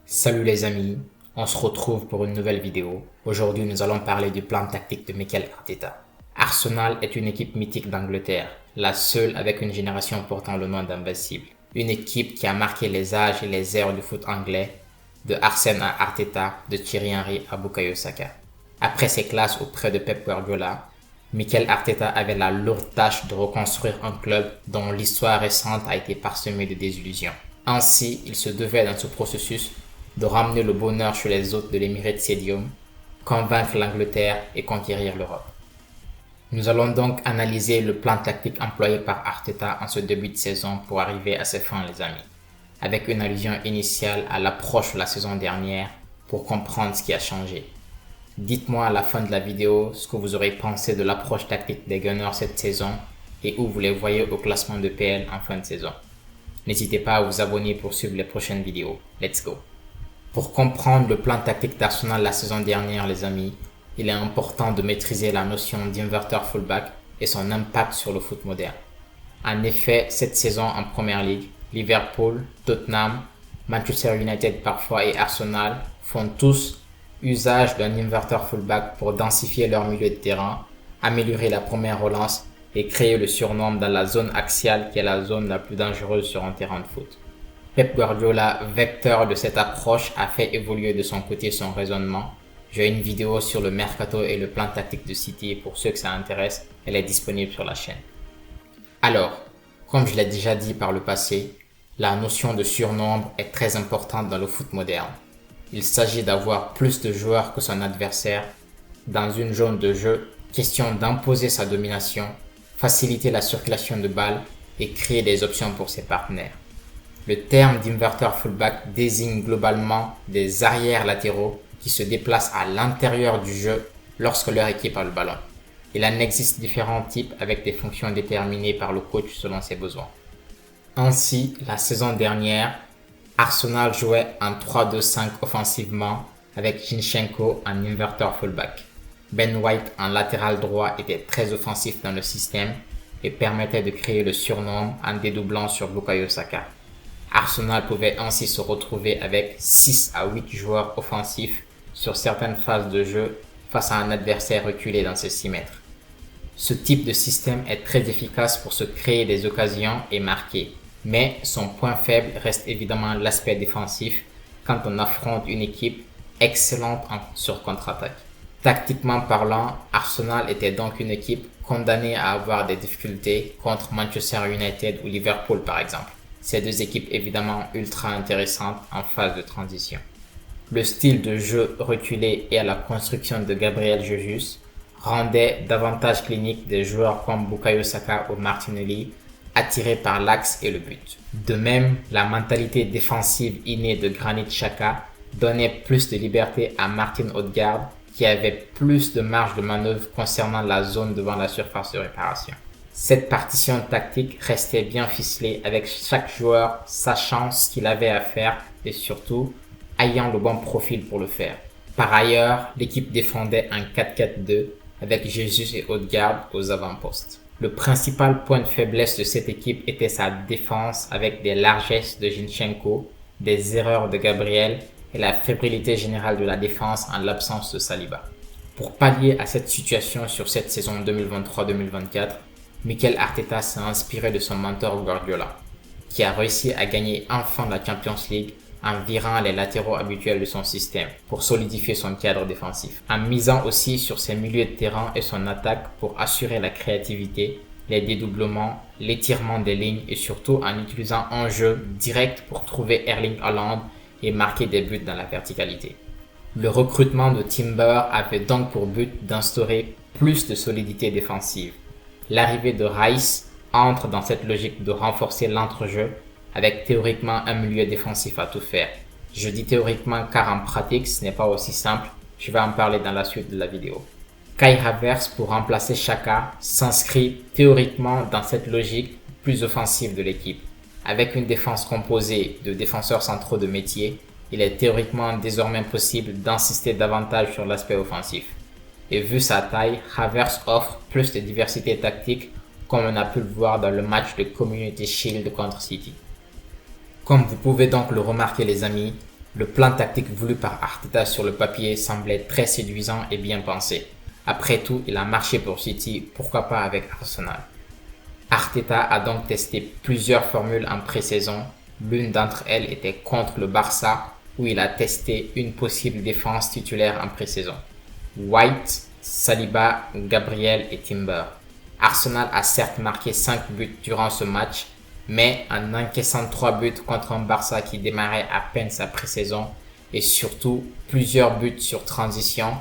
Salut les amis, on se retrouve pour une nouvelle vidéo. Aujourd'hui, nous allons parler du plan tactique de Mikel Arteta. Arsenal est une équipe mythique d'Angleterre, la seule avec une génération portant le nom d'invincible. Une équipe qui a marqué les âges et les ères du foot anglais, de Arsène à Arteta, de Thierry Henry à Bukayo Saka. Après ses classes auprès de Pep Guardiola, Mikel Arteta avait la lourde tâche de reconstruire un club dont l'histoire récente a été parsemée de désillusions. Ainsi, il se devait dans ce processus de ramener le bonheur chez les hôtes de l'Emirates Stadium, convaincre l'Angleterre et conquérir l'Europe. Nous allons donc analyser le plan tactique employé par Arteta en ce début de saison pour arriver à ses fins les amis, avec une allusion initiale à l'approche de la saison dernière pour comprendre ce qui a changé. Dites-moi à la fin de la vidéo ce que vous aurez pensé de l'approche tactique des Gunners cette saison et où vous les voyez au classement de PL en fin de saison. N'hésitez pas à vous abonner pour suivre les prochaines vidéos. Let's go! Pour comprendre le plan tactique d'Arsenal la saison dernière les amis, il est important de maîtriser la notion d'inverter fullback et son impact sur le foot moderne. En effet, cette saison en Premier League, Liverpool, Tottenham, Manchester United parfois et Arsenal font tous usage d'un inverter fullback pour densifier leur milieu de terrain, améliorer la première relance et créer le surnombre dans la zone axiale qui est la zone la plus dangereuse sur un terrain de foot. Pep Guardiola, vecteur de cette approche, a fait évoluer de son côté son raisonnement. J'ai une vidéo sur le mercato et le plan tactique de City pour ceux que ça intéresse, elle est disponible sur la chaîne. Alors, comme je l'ai déjà dit par le passé, la notion de surnombre est très importante dans le foot moderne. Il s'agit d'avoir plus de joueurs que son adversaire dans une zone de jeu, question d'imposer sa domination, faciliter la circulation de balles et créer des options pour ses partenaires. Le terme d'inverter fullback désigne globalement des arrières latéraux qui se déplacent à l'intérieur du jeu lorsque leur équipe a le ballon. Il en existe différents types avec des fonctions déterminées par le coach selon ses besoins. Ainsi, la saison dernière, Arsenal jouait en 3-2-5 offensivement avec Zinchenko en inverter fullback. Ben White en latéral droit était très offensif dans le système et permettait de créer le surnombre en dédoublant sur Bukayo Saka. Arsenal pouvait ainsi se retrouver avec 6 à 8 joueurs offensifs sur certaines phases de jeu face à un adversaire reculé dans ses 6 mètres. Ce type de système est très efficace pour se créer des occasions et marquer, mais son point faible reste évidemment l'aspect défensif quand on affronte une équipe excellente sur contre-attaque. Tactiquement parlant, Arsenal était donc une équipe condamnée à avoir des difficultés contre Manchester United ou Liverpool par exemple. Ces deux équipes évidemment ultra intéressantes en phase de transition. Le style de jeu reculé et à la construction de Gabriel Jesus rendait davantage clinique des joueurs comme Bukayo Saka ou Martinelli attirés par l'axe et le but. De même, la mentalité défensive innée de Granit Xhaka donnait plus de liberté à Martin Odegaard qui avait plus de marge de manœuvre concernant la zone devant la surface de réparation. Cette partition tactique restait bien ficelée avec chaque joueur sachant ce qu'il avait à faire et surtout ayant le bon profil pour le faire. Par ailleurs, l'équipe défendait un 4-4-2 avec Jesus et Odegaard aux avant-postes. Le principal point de faiblesse de cette équipe était sa défense avec des largesses de Zinchenko, des erreurs de Gabriel et la fébrilité générale de la défense en l'absence de Saliba. Pour pallier à cette situation sur cette saison 2023-2024, Mikel Arteta s'est inspiré de son mentor Guardiola, qui a réussi à gagner enfin la Champions League en virant les latéraux habituels de son système pour solidifier son cadre défensif, en misant aussi sur ses milieux de terrain et son attaque pour assurer la créativité, les dédoublements, l'étirement des lignes et surtout en utilisant un jeu direct pour trouver Erling Haaland et marquer des buts dans la verticalité. Le recrutement de Timber avait donc pour but d'instaurer plus de solidité défensive. L'arrivée de Rice entre dans cette logique de renforcer l'entrejeu avec théoriquement un milieu défensif à tout faire. Je dis théoriquement car en pratique ce n'est pas aussi simple, je vais en parler dans la suite de la vidéo. Kai Havertz pour remplacer Xhaka s'inscrit théoriquement dans cette logique plus offensive de l'équipe. Avec une défense composée de défenseurs centraux de métier, il est théoriquement désormais possible d'insister davantage sur l'aspect offensif. Et vu sa taille, Havertz offre plus de diversité tactique comme on a pu le voir dans le match de Community Shield contre City. Comme vous pouvez donc le remarquer les amis, Le plan tactique voulu par Arteta sur le papier semblait très séduisant et bien pensé. Après tout, il a marché pour City, pourquoi pas avec Arsenal. Arteta a donc testé plusieurs formules en pré-saison. L'une d'entre elles était contre le Barça, où il a testé une possible défense titulaire en pré-saison. White, Saliba, Gabriel et Timber. Arsenal a certes marqué 5 buts durant ce match, mais en encaissant 3 buts contre un Barça qui démarrait à peine sa pré-saison et surtout plusieurs buts sur transition,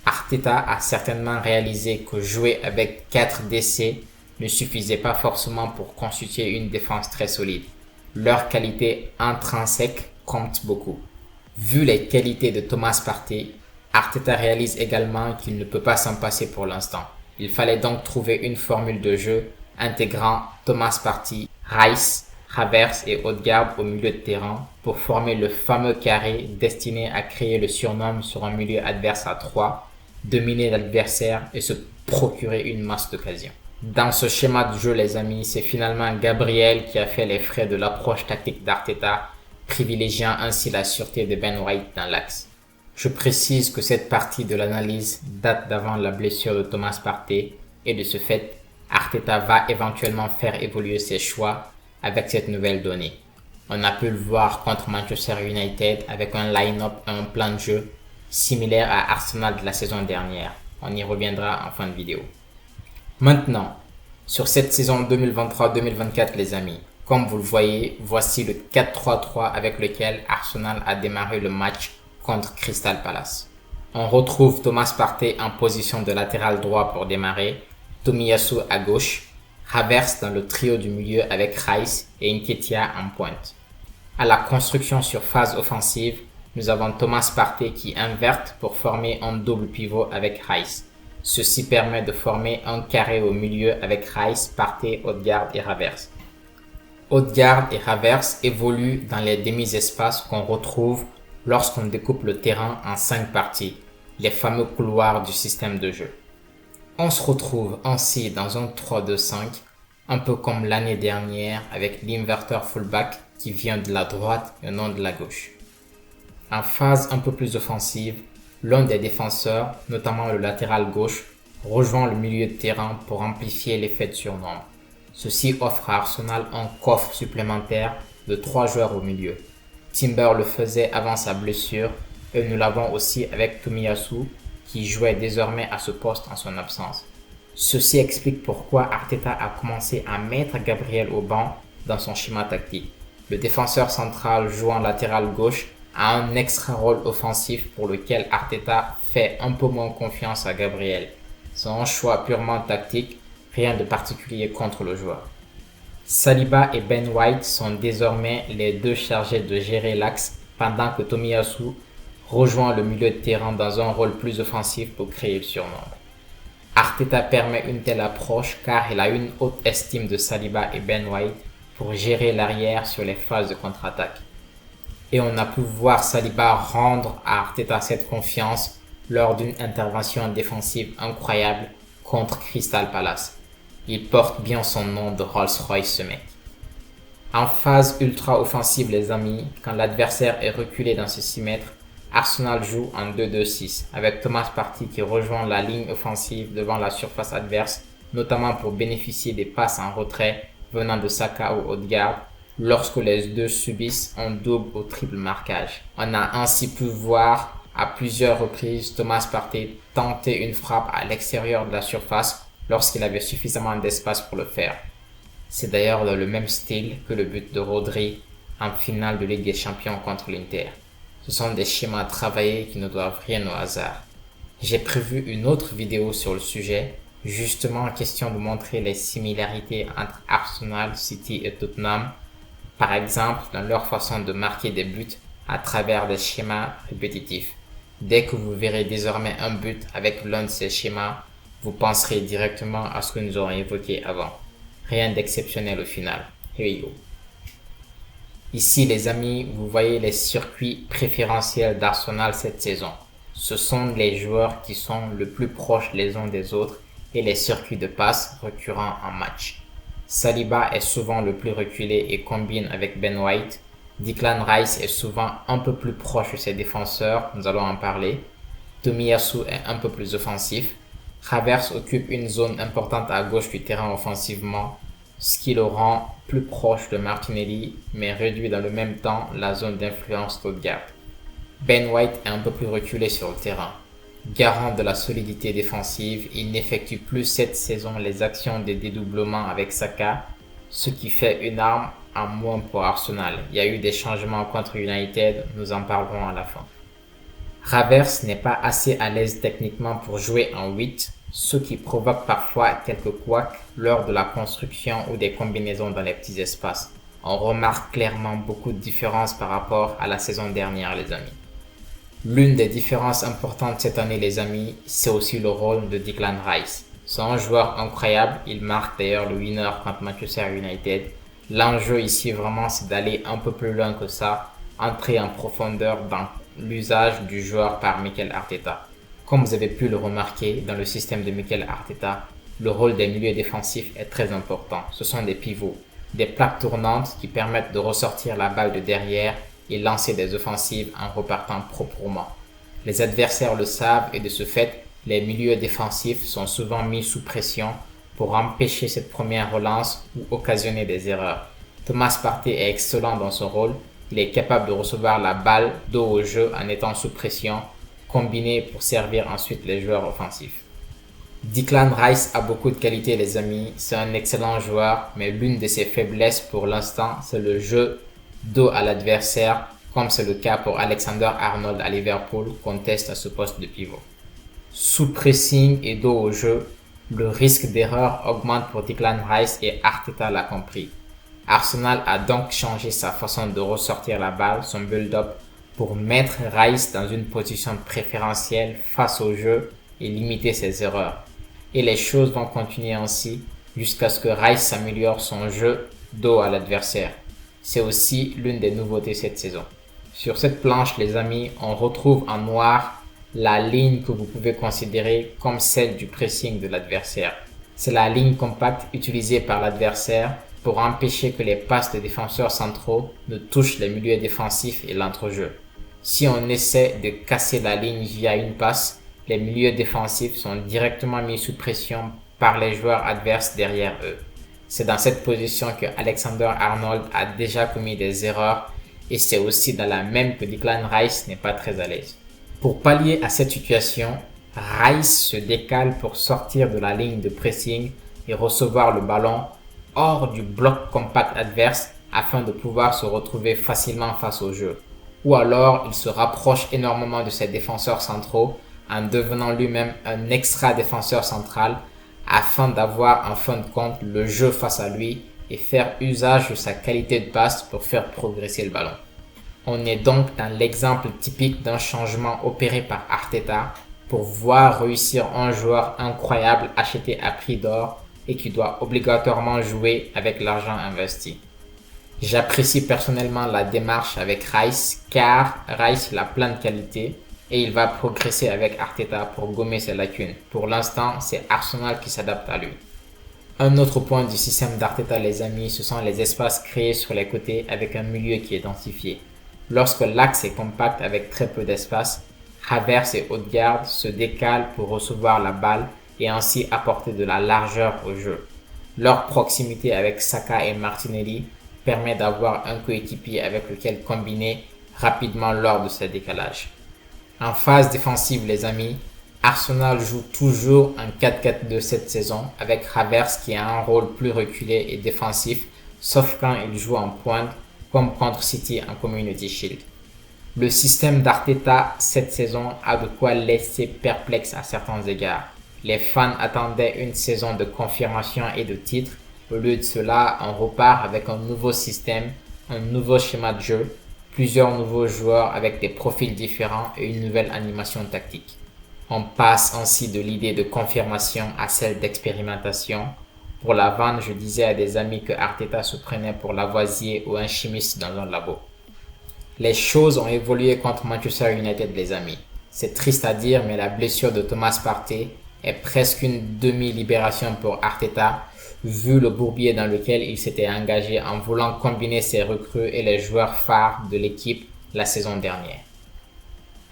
Arteta a certainement réalisé que jouer avec 4 DC ne suffisait pas forcément pour constituer une défense très solide. Leur qualité intrinsèque compte beaucoup. Vu les qualités de Thomas Partey, Arteta réalise également qu'il ne peut pas s'en passer pour l'instant. Il fallait donc trouver une formule de jeu intégrant Thomas Partey, Rice, Havertz et Odegaard au milieu de terrain pour former le fameux carré destiné à créer le surnom sur un milieu adverse à 3, dominer l'adversaire et se procurer une masse d'occasions. Dans ce schéma de jeu, les amis, c'est finalement Gabriel qui a fait les frais de l'approche tactique d'Arteta, privilégiant ainsi la sûreté de Ben White dans l'axe. Je précise que cette partie de l'analyse date d'avant la blessure de Thomas Partey et de ce fait, Arteta va éventuellement faire évoluer ses choix avec cette nouvelle donnée. On a pu le voir contre Manchester United avec un line-up et un plan de jeu similaire à Arsenal de la saison dernière. On y reviendra en fin de vidéo. Maintenant, sur cette saison 2023-2024 les amis, comme vous le voyez, voici le 4-3-3 avec lequel Arsenal a démarré le match contre Crystal Palace. On retrouve Thomas Partey en position de latéral droit pour démarrer, Tomiyasu à gauche, Havertz dans le trio du milieu avec Rice et Nketiah en pointe. À la construction sur phase offensive, nous avons Thomas Partey qui inverte pour former un double pivot avec Rice. Ceci permet de former un carré au milieu avec Rice, Partey, Odegaard et Havertz. Odegaard et Havertz évoluent dans les demi-espaces qu'on retrouve lorsqu'on découpe le terrain en 5 parties, les fameux couloirs du système de jeu. On se retrouve ainsi dans un 3-2-5, un peu comme l'année dernière avec l'inverteur fullback qui vient de la droite et non de la gauche. En phase un peu plus offensive, l'un des défenseurs, notamment le latéral gauche, rejoint le milieu de terrain pour amplifier l'effet de surnombre. Ceci offre à Arsenal un coffre supplémentaire de 3 joueurs au milieu. Timber le faisait avant sa blessure et nous l'avons aussi avec Tomiyasu qui jouait désormais à ce poste en son absence. Ceci explique pourquoi Arteta a commencé à mettre Gabriel au banc dans son schéma tactique. Le défenseur central jouant latéral gauche a un extra rôle offensif pour lequel Arteta fait un peu moins confiance à Gabriel. C'est un choix purement tactique, rien de particulier contre le joueur. Saliba et Ben White sont désormais les deux chargés de gérer l'axe pendant que Tomiyasu rejoint le milieu de terrain dans un rôle plus offensif pour créer le surnombre. Arteta permet une telle approche car il a une haute estime de Saliba et Ben White pour gérer l'arrière sur les phases de contre-attaque. Et on a pu voir Saliba rendre à Arteta cette confiance lors d'une intervention défensive incroyable contre Crystal Palace. Il porte bien son nom de Rolls-Royce ce mec. En phase ultra offensive les amis, quand l'adversaire est reculé dans ses 6 mètres, Arsenal joue en 2-2-6 avec Thomas Partey qui rejoint la ligne offensive devant la surface adverse, notamment pour bénéficier des passes en retrait venant de Saka ou Odegaard lorsque les deux subissent un double ou triple marquage. On a ainsi pu voir à plusieurs reprises Thomas Partey tenter une frappe à l'extérieur de la surface lorsqu'il avait suffisamment d'espace pour le faire. C'est d'ailleurs dans le même style que le but de Rodri en finale de Ligue des Champions contre l'Inter. Ce sont des schémas travaillés qui ne doivent rien au hasard. J'ai prévu une autre vidéo sur le sujet, justement en question de montrer les similarités entre Arsenal, City et Tottenham, par exemple dans leur façon de marquer des buts à travers des schémas répétitifs. Dès que vous verrez désormais un but avec l'un de ces schémas, vous penserez directement à ce que nous aurons évoqué avant. Rien d'exceptionnel au final. Here we go. Ici les amis, vous voyez les circuits préférentiels d'Arsenal cette saison. Ce sont les joueurs qui sont le plus proches les uns des autres et les circuits de passe récurrents en match. Saliba est souvent le plus reculé et combine avec Ben White. Declan Rice est souvent un peu plus proche de ses défenseurs, nous allons en parler. Tomiyasu est un peu plus offensif. Havertz occupe une zone importante à gauche du terrain offensivement, ce qui le rend plus proche de Martinelli, mais réduit dans le même temps la zone d'influence d'Odegaard. Ben White est un peu plus reculé sur le terrain. Garant de la solidité défensive, il n'effectue plus cette saison les actions de dédoublement avec Saka, ce qui fait une arme en moins pour Arsenal. Il y a eu des changements contre United, nous en parlerons à la fin. Havertz n'est pas assez à l'aise techniquement pour jouer en 8, ce qui provoque parfois quelques couacs lors de la construction ou des combinaisons dans les petits espaces. On remarque clairement beaucoup de différences par rapport à la saison dernière, les amis. L'une des différences importantes cette année, les amis, c'est aussi le rôle de Declan Rice. C'est un joueur incroyable, il marque d'ailleurs le winner contre Manchester United. L'enjeu ici vraiment, c'est d'aller un peu plus loin que ça, entrer en profondeur dans l'usage du joueur par Mikel Arteta. Comme vous avez pu le remarquer dans le système de Mikel Arteta, le rôle des milieux défensifs est très important. Ce sont des pivots, des plaques tournantes qui permettent de ressortir la balle de derrière et lancer des offensives en repartant proprement. Les adversaires le savent et de ce fait, les milieux défensifs sont souvent mis sous pression pour empêcher cette première relance ou occasionner des erreurs. Thomas Partey est excellent dans son rôle. Il est capable de recevoir la balle dos au jeu en étant sous pression, combiné pour servir ensuite les joueurs offensifs. Declan Rice a beaucoup de qualités, les amis. C'est un excellent joueur, mais l'une de ses faiblesses pour l'instant, c'est le jeu dos à l'adversaire, comme c'est le cas pour Alexander-Arnold à Liverpool, qu'on teste à ce poste de pivot. Sous pressing et dos au jeu, le risque d'erreur augmente pour Declan Rice et Arteta l'a compris. Arsenal a donc changé sa façon de ressortir la balle, son build-up, pour mettre Rice dans une position préférentielle face au jeu et limiter ses erreurs. Et les choses vont continuer ainsi jusqu'à ce que Rice s'améliore son jeu dos à l'adversaire. C'est aussi l'une des nouveautés cette saison. Sur cette planche, les amis, on retrouve en noir la ligne que vous pouvez considérer comme celle du pressing de l'adversaire. C'est la ligne compacte utilisée par l'adversaire pour empêcher que les passes des défenseurs centraux ne touchent les milieux défensifs et l'entrejeu. Si on essaie de casser la ligne via une passe, les milieux défensifs sont directement mis sous pression par les joueurs adverses derrière eux. C'est dans cette position que Alexander-Arnold a déjà commis des erreurs et c'est aussi dans la même que Declan Rice n'est pas très à l'aise. Pour pallier à cette situation, Rice se décale pour sortir de la ligne de pressing et recevoir le ballon hors du bloc compact adverse afin de pouvoir se retrouver facilement face au jeu. Ou alors, il se rapproche énormément de ses défenseurs centraux en devenant lui-même un extra défenseur central afin d'avoir en fin de compte le jeu face à lui et faire usage de sa qualité de passe pour faire progresser le ballon. On est donc dans l'exemple typique d'un changement opéré par Arteta pour voir réussir un joueur incroyable acheté à prix d'or et qui doit obligatoirement jouer avec l'argent investi. J'apprécie personnellement la démarche avec Rice car Rice a plein de qualités et il va progresser avec Arteta pour gommer ses lacunes. Pour l'instant, c'est Arsenal qui s'adapte à lui. Un autre point du système d'Arteta, les amis, ce sont les espaces créés sur les côtés avec un milieu qui est densifié. Lorsque l'axe est compact avec très peu d'espace, Havertz et Odegaard se décalent pour recevoir la balle et ainsi apporter de la largeur au jeu. Leur proximité avec Saka et Martinelli permet d'avoir un coéquipier avec lequel combiner rapidement lors de ces décalages. En phase défensive, les amis, Arsenal joue toujours un 4-4-2 cette saison avec Havertz qui a un rôle plus reculé et défensif, sauf quand il joue en pointe comme contre City en Community Shield. Le système d'Arteta cette saison a de quoi laisser perplexe à certains égards. Les fans attendaient une saison de confirmation et de titre. Au lieu de cela, on repart avec un nouveau système, un nouveau schéma de jeu, plusieurs nouveaux joueurs avec des profils différents et une nouvelle animation tactique. On passe ainsi de l'idée de confirmation à celle d'expérimentation. Pour la vente, je disais à des amis que Arteta se prenait pour Lavoisier ou un chimiste dans un labo. Les choses ont évolué contre Manchester United, les amis. C'est triste à dire, mais la blessure de Thomas Partey est presque une demi-libération pour Arteta, vu le bourbier dans lequel il s'était engagé en voulant combiner ses recrues et les joueurs phares de l'équipe la saison dernière.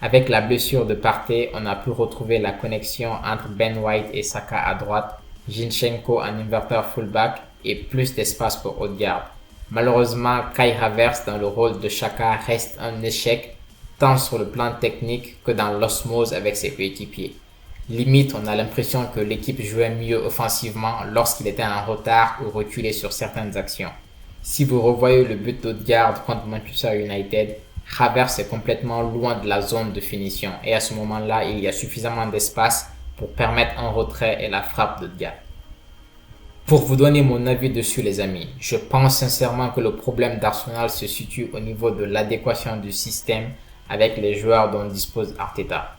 Avec la blessure de Partey, on a pu retrouver la connexion entre Ben White et Saka à droite, Zinchenko en inverteur fullback et plus d'espace pour Odegaard. Malheureusement, Kai Havertz dans le rôle de Xhaka reste un échec tant sur le plan technique que dans l'osmose avec ses coéquipiers. Limite, on a l'impression que l'équipe jouait mieux offensivement lorsqu'il était en retard ou reculé sur certaines actions. Si vous revoyez le but d'Odegaard contre Manchester United, Havertz est complètement loin de la zone de finition et à ce moment-là, il y a suffisamment d'espace pour permettre un retrait et la frappe d'Odegaard. Pour vous donner mon avis dessus les amis, je pense sincèrement que le problème d'Arsenal se situe au niveau de l'adéquation du système avec les joueurs dont dispose Arteta.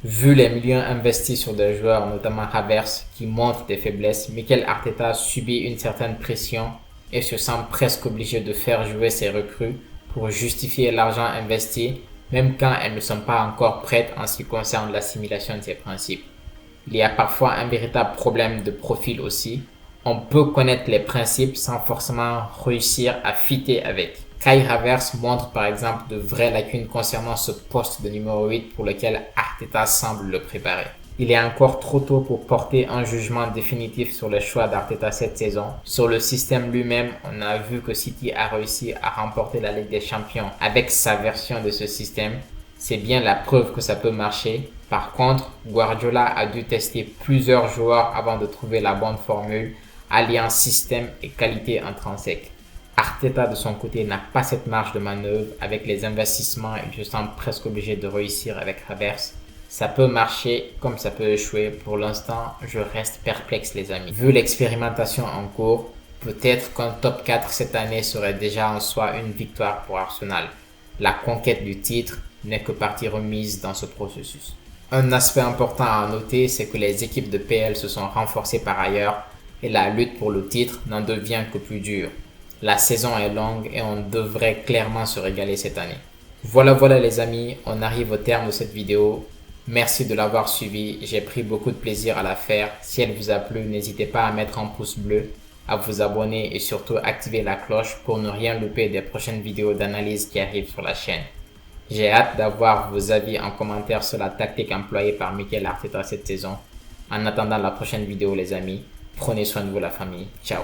Vu les millions investis sur des joueurs, notamment Havertz, qui montrent des faiblesses, Mikel Arteta subit une certaine pression et se sent presque obligé de faire jouer ses recrues pour justifier l'argent investi, même quand elles ne sont pas encore prêtes en ce qui concerne l'assimilation de ses principes. Il y a parfois un véritable problème de profil aussi. On peut connaître les principes sans forcément réussir à fitter avec. Kai Havertz montre par exemple de vraies lacunes concernant ce poste de numéro 8 pour lequel Arteta semble le préparer. Il est encore trop tôt pour porter un jugement définitif sur le choix d'Arteta cette saison. Sur le système lui-même, on a vu que City a réussi à remporter la Ligue des Champions avec sa version de ce système. C'est bien la preuve que ça peut marcher. Par contre, Guardiola a dû tester plusieurs joueurs avant de trouver la bonne formule, alliant système et qualité intrinsèque. Arteta de son côté n'a pas cette marge de manœuvre avec les investissements et je sens presque obligé de réussir avec Havertz. Ça peut marcher comme ça peut échouer. Pour l'instant, je reste perplexe les amis. Vu l'expérimentation en cours, peut-être qu'un top 4 cette année serait déjà en soi une victoire pour Arsenal. La conquête du titre n'est que partie remise dans ce processus. Un aspect important à noter, c'est que les équipes de PL se sont renforcées par ailleurs et la lutte pour le titre n'en devient que plus dure. La saison est longue et on devrait clairement se régaler cette année. Voilà les amis, on arrive au terme de cette vidéo. Merci de l'avoir suivi, j'ai pris beaucoup de plaisir à la faire. Si elle vous a plu, n'hésitez pas à mettre un pouce bleu, à vous abonner et surtout activer la cloche pour ne rien louper des prochaines vidéos d'analyse qui arrivent sur la chaîne. J'ai hâte d'avoir vos avis en commentaire sur la tactique employée par Mikel Arteta cette saison. En attendant la prochaine vidéo les amis, prenez soin de vous la famille, ciao.